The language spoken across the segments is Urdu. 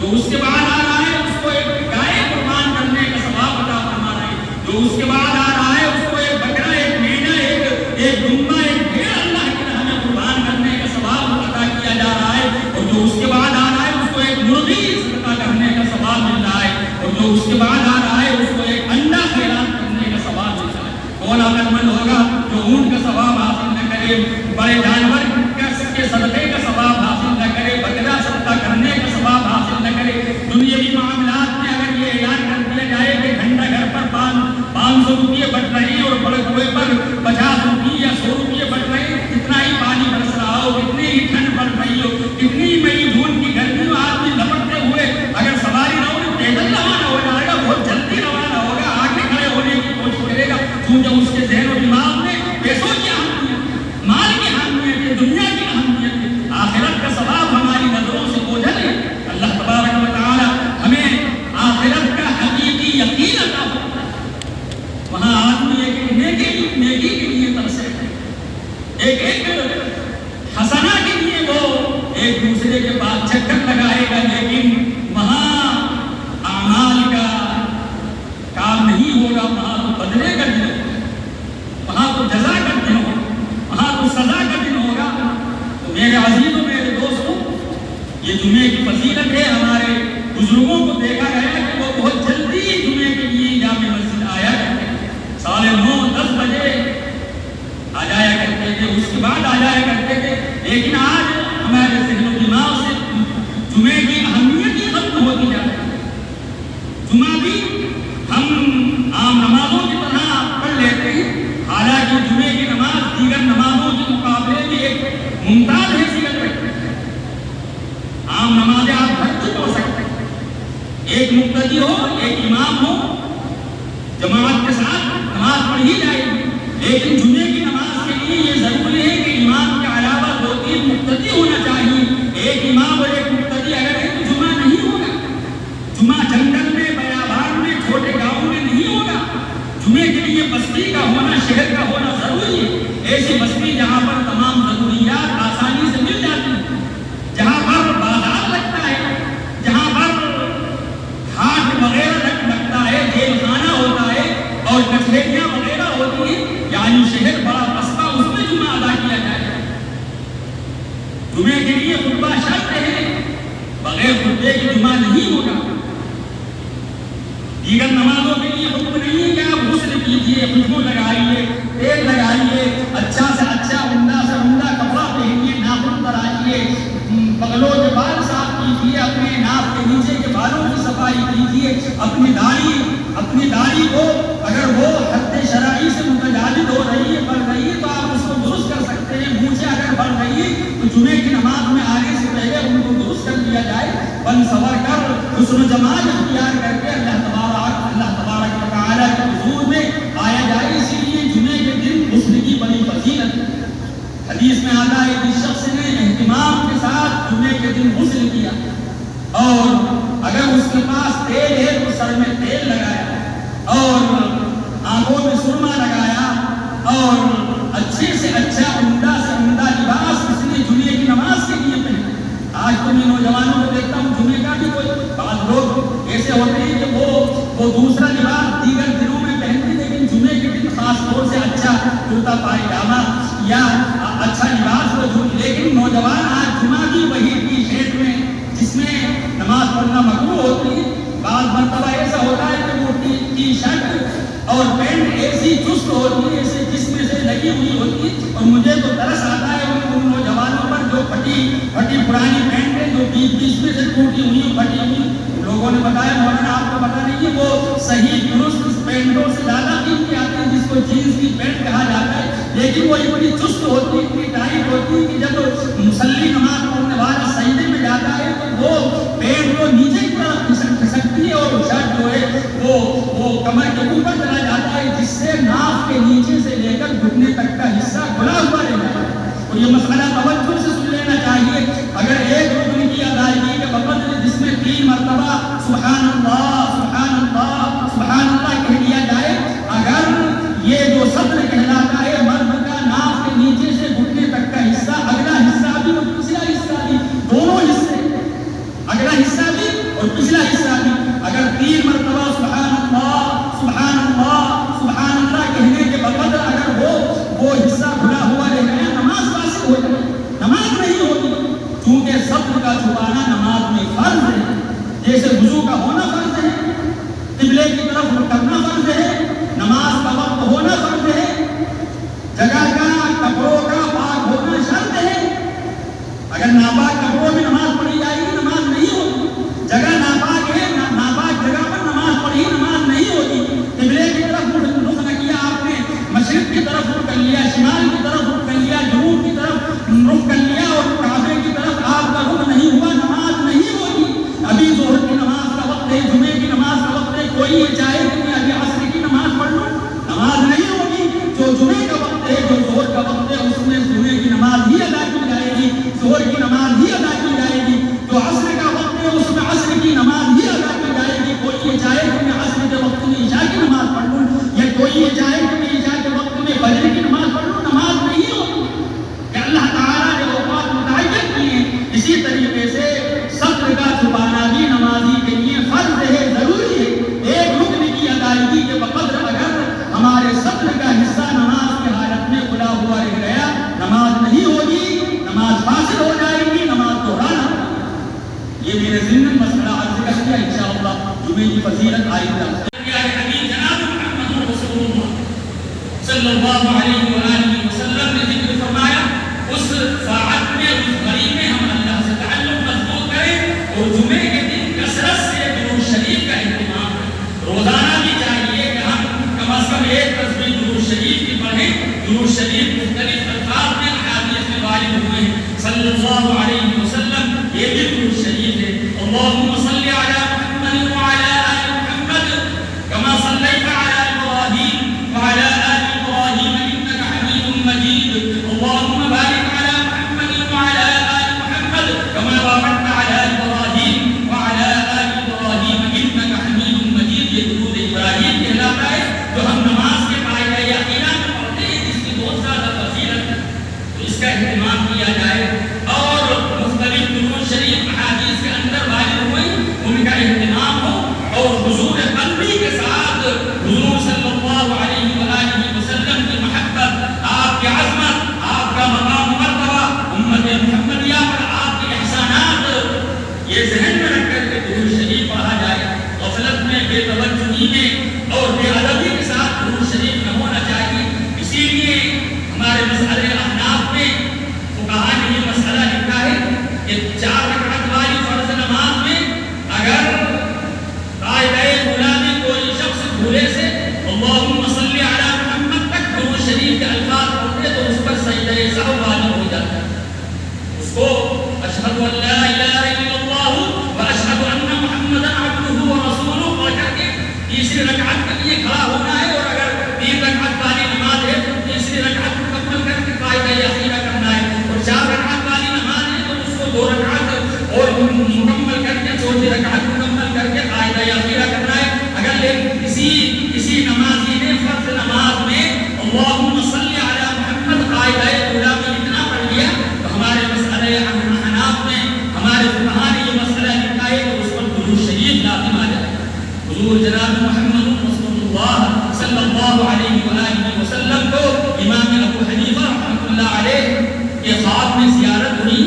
جو اس کے بعد آ رہا ہے اس کو ایک گائے قربان کرنے کا ثواب عطا فرما رہے ہیں، جو اس کے بعد آ رہا ہے اس کو ایک بکرا، ایک مینہ، ایک دمبا، ایک بھیڑ اللہ کی راہ میں قربان کرنے کا ثواب عطا کیا جا رہا ہے، اور جو اس کے بعد آ رہا ہے اس کو ایک مرغی صدقہ کرنے کا ثواب مل رہا ہے، اور جو اس کے بعد آ رہا ہے اس کو ایک انڈا خیرات کرنے کا ثواب مل رہا ہے۔ کون عقل مند ہوگا جو اونٹ کا ثواب حاصل نہ کرے، بڑے جانور کے صدقے کا ثواب حاصل نہ کرے، بکرا صدقہ کرنے کا ثواب حاصل نہ کرے؟ دنیاوی معاملات میں اگر یہ اعلان کر دیا جائے کہ گھنٹہ گھر پر 500 روپئے بٹ رہے ہیں اور بڑے کنویں پر 50 روپئے یا 100 روپئے بٹ رہے ہیں، کتنا ہی پانی برس رہا ہو، کتنی ہی ٹھنڈ پڑ رہی ہو، کتنی ہی مئی جون کی گرمی میں آدمی لپٹتے ہوئے اگر سواری نہ ہو، پیدل روانہ ہو جائے گا، بہت جلدی روانہ ہوگا، آگے کھڑے ہونے کی کوشش کرے گا، کیونکہ اس کے ذہن و دماغ میں پیسوں کی اہمیت، مال کی اہمیت، دنیا کی اہمیت، آخرت کا ثواب ہماری نظروں سے اوجھل ہے۔ اللہ تبارک و تعالی ہمیں آخرت کا حقیقی یقین عطا فرمائے۔ وہاں آدمی ایک نیکی کے لیے ترسے، ایک حسنہ کے لیے وہ ایک دوسرے کے پاس چکر لگائے گا، لیکن وہاں اعمال کا کام نہیں ہوگا، وہاں تو بدلے کا دن ہوگا، وہاں تو جزا کا دن ہوگا، وہاں تو سزا کا دن ہوگا۔ تو میرے عزیزوں، میرے دوستوں، یہ جمعے کی فضیلت ہے۔ ہمارے بزرگوں کو دیکھا گیا کہ وہ بہت جلدی جمعے کے لیے جامع مسجد آیا کرتے تھے، 9:30 بجے آ جایا کرتے تھے، اس کے بعد آ جایا کرتے تھے۔ لیکن آج ہمارے ذہن و دماغ سے جمعے کی اہمیت ہی ختم ہوتی جا رہی ہے۔ جمعہ بھی ہم عام نمازوں کی طرح پڑھ لیتے ہیں، حالانکہ جمعے کی نماز دیگر نمازوں کے مقابلے میں ایک ممتاز حیثیت رکھتی ہے۔ عام نمازیں آپ گھر بھی پڑھ سکتے ہیں، ایک مقتدی ہو، ایک امام ہو، جماعت کے ساتھ نماز پڑھی جائے گی، لیکن جمعے کی نماز کے لیے یہ ضروری ہے کہ امام کے علاوہ 2-3 مقتدی ہونا چاہیے۔ ایک امام اور ایک مقتدی اگر ہے تو جمعہ نہیں ہوگا۔ جمعہ جنگل میں، بیابان میں، چھوٹے گاؤں میں نہیں ہوگا۔ جمعے کے لیے بستی کا ہونا، شہر کا ہونا ضروری ہے۔ ایسی بستی جہاں پر تمام ضروریات آسانی سے مل جاتی ہیں، جہاں پر بازار لگتا ہے، جہاں پر گھاٹ وغیرہ لگتا ہے، جیل خانہ ہوتا ہے اور کچہریاں وغیرہ ہوتی ہیں، یعنی شہر بڑا بستہ، اس میں جمعہ ادا کیا جائے۔ جمعے کے لیے خطبہ شرط ہے، بغیر خطبے کے جمعہ نہیں ہوگا۔ دیگر نمازوں کے لیے حکم نہیں ہے کہ آپ غسل کیجیے، خوشبو لگائیے، تیل لگائیے، اچھا سے اچھا عمدہ سے عمدہ کپڑا پہنیے، ناخن کرائیے، بغلوں کے بال صاف کیجیے، اپنے ناک کے نیچے کے بالوں کی صفائی کیجیے، اپنی داڑھی کو اگر وہ حد شرعی سے متجاوز ہو رہی ہے، بڑھ رہی ہے تو آپ اس کو درست کر سکتے ہیں۔ مونچھیں اگر بڑھ رہی ہے تو جمعے کی نماز میں آنے سے پہلے ان کو درست کر دیا جائے، بن سنور کر حسن و جمال اختیار کر کے اللہ تبارک و تعالیٰ کے حضور میں آیا جائے۔ اسی لیے جمعے کے دن غسل کی بڑی فضیلت ہے۔ حدیث میں آتا ہے کہ شخص نے اہتمام کے ساتھ جمعے کے دن غسل کیا اور اگر اس کے پاس تیل ہے تو سر میں تیل لگایا اور آنکھوں میں سرما لگایا اور اچھے سے اچھا عمدہ سے عمدہ لباس اس نے جمعے کی نماز کے لیے پہنا۔ آج تو میں نوجوانوں کو دیکھتا ہوں، جمعے کا بھی کوئی بعض لوگ ایسے ہوتے ہیں کہ وہ دوسرا لباس دیگر دنوں میں پہنتے، لیکن جمعے کے دن خاص طور سے اچھا کرتا پائجامہ یا اچھا لباس ہو۔ لیکن نوجوان آج جمعہ کی وہی ٹی شرٹ میں، جس میں نماز پڑھنا مکروہ ہوتی ہے، بعض مرتبہ ایسا ہوتا ہے کہ وہ ٹی شرٹ اور پینٹ ایسی چست ہوتی ہے، ایسے جسم سے لگی ہوئی ہوتی ہے، اور مجھے تو ترس آتا ہے ان نوجوانوں پر جو پھٹی پرانی پینٹ ہے، جو بیچ میں سے ٹوٹی ہوئی پھٹی ہوئی۔ لوگوں نے بتایا مولانا آپ کو پتا نہیں ہے وہ صحیح درست پینٹوں سے زیادہ قیمتی آتی ہے، جس کو جینس کی پینٹ کہا جاتا ہے، لیکن وہ اتنی چست ہوتی ہے، اتنی ٹائٹ ہوتی ہے کہ جب مصلی نماز پڑھنے والا سجدے میں جاتا ہے تو وہ پینٹ کو نیچے کی طرف کھسکتی ہے اور شرٹ جو ہے وہ کمر کے اوپر چلا جاتا ہے، جس سے ناف کے نیچے سے لے کر گھٹنے تک کا حصہ کھلا ہوا رہ جاتا ہے۔ اور یہ مسئلہ توجہ سے سن لینا چاہیے۔ اگر ایک رکن کی ادائیگی کے وقت جس میں 3 مرتبہ سبحان اللہ سبحان اللہ سبحان اللہ کہہ دیا جائے، اگر یہ جو صدر کہلاتا ہے مرد کا، ناف کے نیچے سے گھٹنے تک کا حصہ، اگلا حصہ بھی اور پچھلا حصہ بھی، دونوں حصے، اگلا حصہ بھی اور پچھلا حصہ بھی اگر 3 مرتبہ سبحان اللہ سبحان اللہ سبحان اللہ کہنے کے بعد اگر وہ حصہ کھلا ہوا رہ گیا نماز فاسد ہو جائے، نماز نہیں ہوگی، کیونکہ صبر کا چھپانا نماز میں فرض ہے، جیسے وضو کا ہونا فرض ہے، قبلے کی طرف رخ کرنا فرض ہے، نماز کا وقت ہونا فرض ہے، جگہ کا کپڑوں کا پاک ہونا شرط ہے۔ اگر ناپاک کپڑوں میں نماز پڑھی جائے گی نماز نہیں ہوگی، جگہ ناپاک ہے، ناپاک جگہ پر نماز پڑھی نماز نہیں ہوگی۔ قبلے کی طرف رخ نہ کیا آپ نے، مشرق کی طرف رخ کر لیا، شمال کی طرف رخ کر لیا، جنوب کی طرف رخ کر لیا اور کعبے کی طرف آپ کا رخ نہیں ہوا، نماز نہیں ہوگی۔ ابھی ظہر کی نماز کا وقت ہے، جمعے کی نماز کا وقت ہے، کوئی یہ چاہے کہ ابھی عصر کی نماز پڑھ لوں، نماز نہیں ہوگی۔ جو جمعے کا وقت ہے، جو ظہر کا وقت ہے، اس میں جمعے کی نماز ہی ادا کی جائے گی، ظہر کی نماز ہی ادا کی جائے گی۔ جو عصر کا وقت ہے اس میں عصر کی نماز ہی ادا کی جائے گی۔ کوئی یہ چاہے کہ میں عصر کے وقت میں عشاء کی نماز پڑھ لوں، یا کوئی یہ چاہے کہ میں عشاء کے وقت میں فجر کی نماز پڑھ لوں، نماز نہیں ہوگی۔ کہ اللہ تعالیٰ نے اوقات متعین کیے ہیں، اسی طریقے سے صبر کا چھپانا بھی نمازی کے لیے فرض ہے، ضروری ہے۔ ایک رکن کی ادائیگی کے بقدر اگر ہمارے صبر کا حصہ نماز کی حالت میں کھلا ہوا رہ گیا، نماز نہیں ہوگی، نماز فاسد ہو جائے گی، نماز دہرانا ہوگا۔ یہ میرے ذمن مسئلہ عرض کر دیا، انشاءاللہ جمعے کی فضیلت آئندہ جناب محمد رسول اللہ صلی اللہ علیہ وآلہ وسلم نے ذکر فرمایا، اس ساعت میں اس گھڑی میں ہم اللہ سے تعلق مضبوط کریں اور جمعے کے دن کثرت سے درود شریف کا اہتمام کریں۔ روزانہ بھی چاہیے کہ ہم کم از کم ایک تصویر درود شریف کی پڑھیں۔ درود شریف مختلف الفاظ میں احادیث میں وارد ہوئے ہیں، صلی اللہ علیہ وسلم یہ بھی درود شریف ہے۔ اللہم صلی علی محمد وعلی آل محمد کما صلیت علی ابراہیم وعلی آل ابراہیم انک حمید مجید۔ اللہم بارک علی محمد وعلی آل محمد کما بارکت علی ابراہیم وعلی آل ابراہیم انک حمید مجید۔ یہ درود ابراہیم کہلاتا ہے جو ہم نماز کے قاعدہ یقینا میں پڑھتے ہیں، جس کی بہت زیادہ فضیلت ہے، تو اس کا اہتمام کیا جائے۔ اور مختلف درود شریف احادیث کے اندر وارد ہوئے، ان کا اہتمام ہو اور حضور قلبی کے ساتھ حضور صلی اللہ علیہ وآلہ وسلم کی محبت، آپ کی عظمت، آپ کا مقام مرتبہ، امت محمدیہ پر آپ کے احسانات، یہ ذہن میں رکھ کر کے درود شریف پڑھا جائے۔ غفلت میں، بے توجہی میں اور بے ادبی کے ساتھ درود شریف نہ ہونا چاہیے۔ اسی لیے ہمارے مسئلے احناف میں فقہاء نے یہ مسئلہ لکھا ہے کہ 4 رکعت والی فرض نماز میں اگر قاعدہ اولیٰ میں کوئی شخص بھولے سے اللہم صلی علی محمد تک درود شریف کے الفاظ پڑھتے تو اس پر سجدہ سہو واجب ہو جاتا ہے۔ اس کو اشہد ان لا الہ الا اللہ و اشہد ان محمدا عبدہ و رسولہ پڑھ کر کے تیسری رکعت کے لیے کھڑا ہونا ہے، اور اگر 3 رکعت والی نماز ہے تو تیسری رکعت مکمل کر کے قاعدہ یقینہ کرنا ہے، اور 4 رکعت والی نماز ہے تو اس کو 2 رکعت اور مکمل کر کے 4 رکعت مکمل کر کے قاعدہ یقینہ کرنا ہے۔ اگر کسی نمازی نے فرض نماز میں اللہم صلی علی محمد قاعدہ اولیٰ میں اتنا پڑھ لیا تو ہمارے مسئلے احناف میں ہمارے فقہاء نے یہ مسئلہ لکھا ہے کہ اس پر درود شریف لازم آ جائے۔ حضور جناب محمد رسول اللہ صلی اللہ علیہ وآلہ وسلم کو امام ابو حنیفہ رحمۃ اللہ علیہ کے خواب میں زیارت ہوئی۔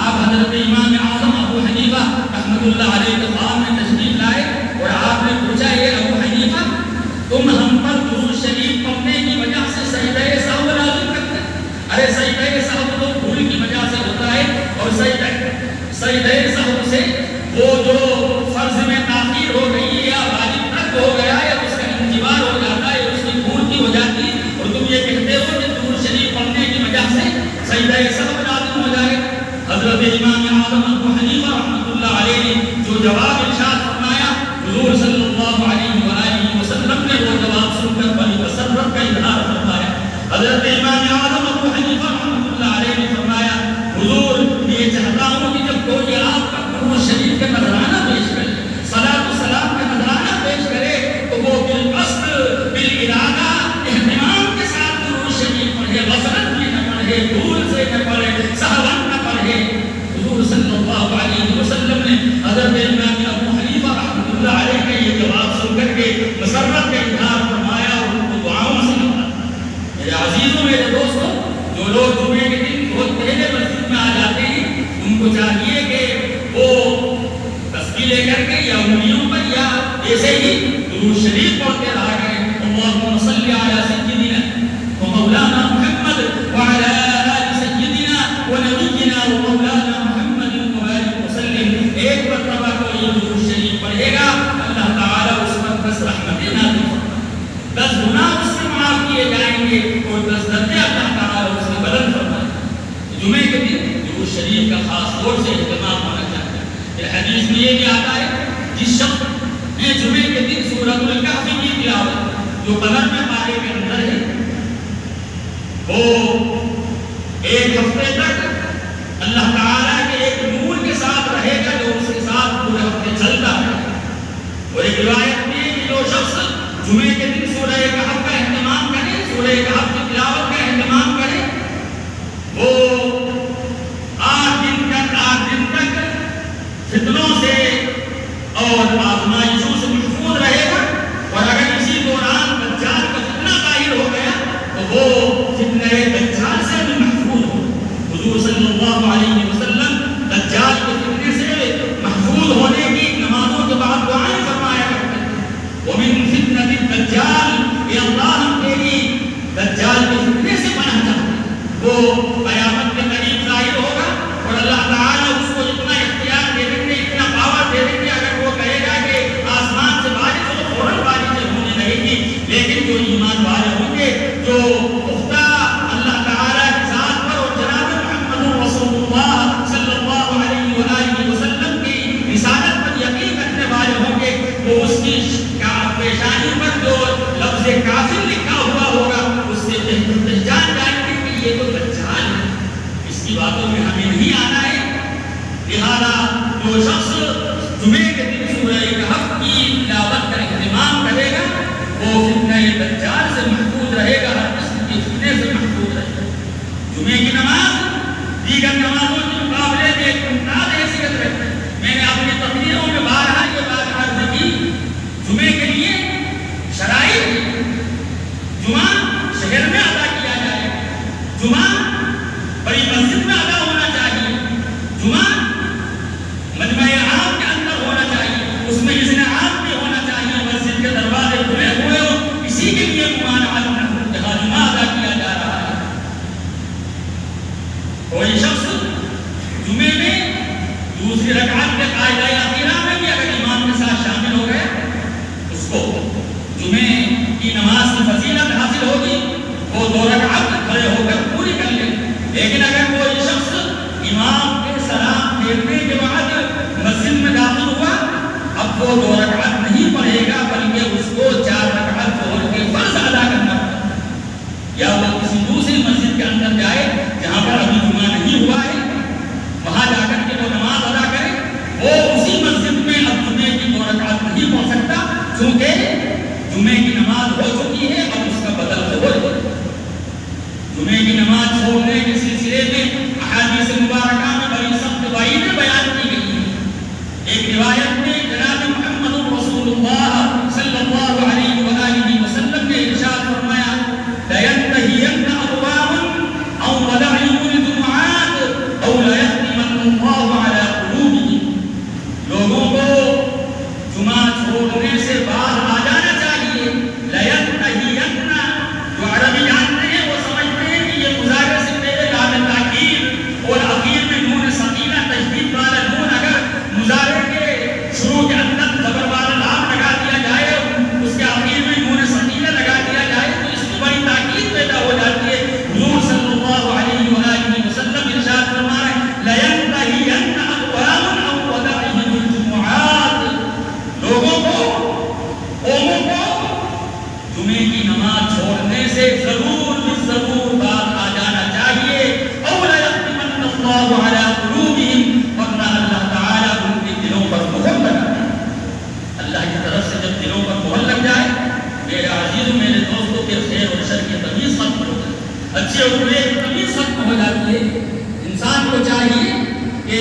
آپ حضرت امام اعظم ابو حنیفہ رحمۃ اللہ علیہ کے خواب میں تشریف لائے اور آپ نے پوچھا، یہ ابو حنیفہ تم ہم پر درود شریف پڑھنے کی وجہ سے سجدہ سہو لازم کرتے ہیں؟ ارے سجدہ سہو تو بھول کی وجہ سے ہوتا ہے، اور سجدہ سہو سے وہ جو فرض میں تاخیر ہو گئی ہے یا واجب ترک ہو گیا ہے اس کا انتباہ ہو جاتا ہے، اس کی پورتی ہو جاتی ہے، اور تم یہ کہتے ہو کہ درود شریف پڑھنے کی وجہ سے سجدہ سہو لازم ہو جائے۔ حضرت امام اعظم ابو حنیفہ رحمۃ اللہ علیہ نے جو جواب ارشاد فرمایا، حضور صلی اللہ علیہ وآلہ وسلم نے وہ جواب سن کر بڑی مسرت کا اظہار فرمایا۔ حضرت امام اعظم ابو حنیفہ رحمۃ اللہ علیہ نے فرمایا، حضور یہ چاہتا ہوں کہ جب کوئی آپ کا درود شریف کا نذرانہ پیش کرے، صلاۃ و سلام کا نذرانہ پیش کرے، تو وہ بالقصد بالارادہ اہتمام کے ساتھ درود شریف پڑھے، غفلت میں نہ پڑھے، بھول سے نہ پڑھے، سہوا نہ پڑھے۔ حضور صلی اللہ علیہ وسلم نے حضرت امام ایک مرتبہ کوئی درود شریف پڑھے گا اللہ تعالیٰ اس پر 10 رحمتیں نازل فرمائے، 10 گناہ اس کے معاف کیے جائیں گے اور 10 درجے اللہ تعالیٰ اس سے بلند فرمائے۔ جمعے کے دن درود شریف کا خاص طور سے اہتمام ہونا چاہیے۔ پھر حدیث میں یہ بھی آتا ہے جس شخص نے جمعے کے دن سورۃ الکہف کی تلاوت جو قمر میں پارے کے اندر ہے وہ ایک ہفتے تک اللہ تعالیٰ کے ایک نور کے ساتھ رہے گا جو اس کے ساتھ پورے ہفتے چلتا ہے۔ اور ایک روایت میں کہ جو شخص جمعے کے دن سورہ کہف کا اہتمام کرے، سورہ کہف کی تلاوت کا اہتمام کرے، وہ 8 دن تک فتنوں سے اور آزمائشوں سے محفوظ رہے گا۔ اور اگر اسی دوران دجال کا فتنہ ظاہر ہو گیا تو وہ فتنہ دجال سے بھی محفوظ ہو۔ حضور صلی اللہ علیہ وسلم دجال کے فتنے سے محفوظ ہونے کی نمازوں کے بعد دعائیں فرمایا کرتے تھے۔ وَمِن فِتْنَةِ الدَّجَّالِ، اے اللہ ہم تیری دجال کے فتنے سے پناہ چاہتے ہیں۔ وہ قیامت کے قریب ظاہر ہوگا اور اللہ تعالیٰ اس کو اتنا اختیار دے دیں گے، اتنا پاور دے دیں گے، اگر وہ کہے گا کہ آسمان سے بارش ہو تو فوراً بارشیں ہونے لگے گی۔ لیکن جو ایمان والے ہوں گے، جو پختہ اللہ تعالیٰ کی ذات پر اور جناب محمد رسول اللہ صلی اللہ علیہ وآلہ وسلم کی رسالت پر یقین رکھنے والے ہوں گے، وہ اس کی پیشانی پر جو لفظ کافر لکھا ہوا ہوگا اس سے پہچان جائیں گے کہ یہ تو دجال ہے، اس کی باتوں میں ہمیں نہیں آنا ہے۔ لہذا جو شخص جمعے کے دن سورہ کہف کی تلاوت کا اہتمام کرے گا وہ فتنہ دجال سے محفوظ رہے گا، ہر قسم کے فتنے سے محفوظ رہے گا۔ جمعے کی نماز دیگر نمازوں کے مقابلے میں ایک ممتاز حیثیت رکھتی ہے۔ میں نے اپنی تقریروں میں بارہا یہ بات عرض کی، جمعے کے لیے شرائط، جمعہ شہر میں ادا کیا جائے، جمعہ بڑی مسجد میں ادا ہونا چاہیے، جمعہ مجمع عام کے اندر ہونا چاہیے، اس میں اذن عام بھی ہونا چاہیے، مسجد کے دروازے کھلے ہوئے ہوں، اسی کے لیے ممانعت جہاں جمعہ ادا کیا جا رہا ہے۔ کوئی شخص جمعے میں دوسری رکعت کے قاعدہ اخیرہ میں بھی اگر امام کے ساتھ شامل ہو گئے اس کو جمعے کی نماز کی فضیلت حاصل ہوگی، وہ 2 رکعت کھڑے ہو کر پوری کر لیں۔ لیکن اگر کوئی شخص امام کے سلام پھیرنے کے بعد مسجد میں داخل ہوا، اب وہ 2 رکعت نہیں پڑھے گا بلکہ اس کو 4 رکعت ظہر کے فرض ادا کرنا پڑے گا، یا وہ کسی دوسری مسجد کے اندر جائے جہاں پر ابھی جمعہ نہیں ہوا ہے، وہاں جا کر کے وہ نماز ادا کرے۔ وہ اسی مسجد میں اب جمعے کی 2 رکعت نہیں پڑھ سکتا کیونکہ جمعے کی نماز ہو چکی ہے، اب اس کا بدل ظہر ہے۔ جمعے کی نماز چھوڑنے کے سلسلے میں احادیث مبارکہ میں بڑی سخت وعیدیں بیان کی گئی ہیں۔ ایک روایت میں جناب محمد رسول اللہ صلی اللہ علیہ وآلہ وسلم نے ارشاد فرمایا لَيَنْتَهِيَنَّ أَقْوَامٌ أَوْ وَلَعِهِمُ الْجُمُعَاتِ أَوْ لَيَخْتِمَنَّ اللَّهُ عَلَىٰ قُلُوبِهِمْ۔ لوگوں کو جمعہ چھوڑنے سے بعد آ جانا چاہیے۔ لَيَنْتَهِيَنَّ جو عربی جانتے ہیں وہ سمجھتے ہیں کہ یہ مظاہرے سے پہلے لام تاکید اور اخیر میں نون سکینہ تشدید والا نون اگر مظاہرے کے شروع کے اندر زبر والا لام لگا دیا جائے، اس کے اخیر میں نون سکینہ لگا دیا جائے تو اس میں بڑی تاکید پیدا ہو جاتی ہے۔ حضور صلی اللہ علیہ وآلہ وسلم ارشاد فرما رہے ہیں لَيَنْتَهِيَنَّ أَقْوَامٌ أَوْ وَلَعِهِمُ الْجُمُعَاتِ، لوگوں کو، قوموں کو جمعے کی نماز چھوڑنے سے ضرور بات آ جانا چاہیے۔ أَوْ لَيَخْتِمَنَّ اللَّهُ عَلَىٰ قُلُوبِهِمْ، ورنہ اللہ تعالیٰ ان کے دلوں پر مہر لگا دے۔ اللہ کی طرف سے جب دلوں پر مہر لگ جائے میرے عزیز میرے دوستوں کے خیر اور شر کی تمیز ختم ہو جائے، اچھے اور برے کی تمیز ختم ہو جاتی ہے۔ انسان کو چاہیے کہ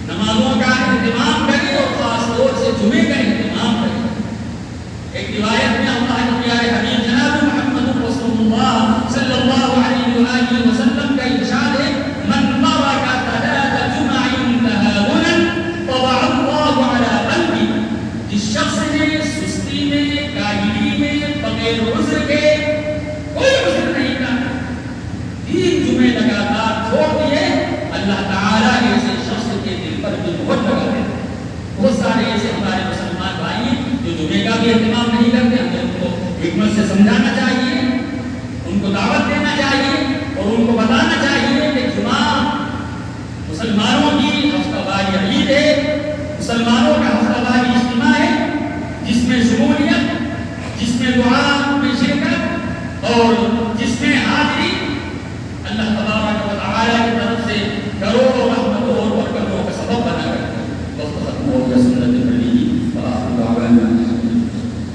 نمازوں کا اہتمام کرے اور خاص طور سے جمعے کا اہتمام کرے۔ ایک روایت میں اللہ کے پیارے حبیب جناب محمد رسول اللہ صلی اللہ علیہ وآلہ وسلم کا ارشاد ہے من ترک 3 جمع تهاونا طبع اللہ علی قلبہ، جس شخص نے سستی میں، کاہلی میں، بغیر عذر کے، کوئی عذر نہیں تھا، 3 جمعے لگاتار چھوڑ دیے، اللہ تعالیٰ ایسے شخص کے اہتمام نہیں کرتے، ہمیں ان کو حکمت سے سمجھانا چاہیے، ان کو دعوت دینا چاہیے اور ان کو بتانا چاہیے کہ جمعہ مسلمانوں کی ہفتہ واری عید ہے، مسلمانوں کا ہفتہ واری اجتماع ہے، جس میں شمولیت، جس میں دعا میں شرکت اور جس میں حاضری اللہ تبارک و تعالیٰ کی طرف سے کروڑوں رحمتوں اور برکتوں کا سبب بنا کرتی ہے۔ وقت ختم ہو گیا، سنت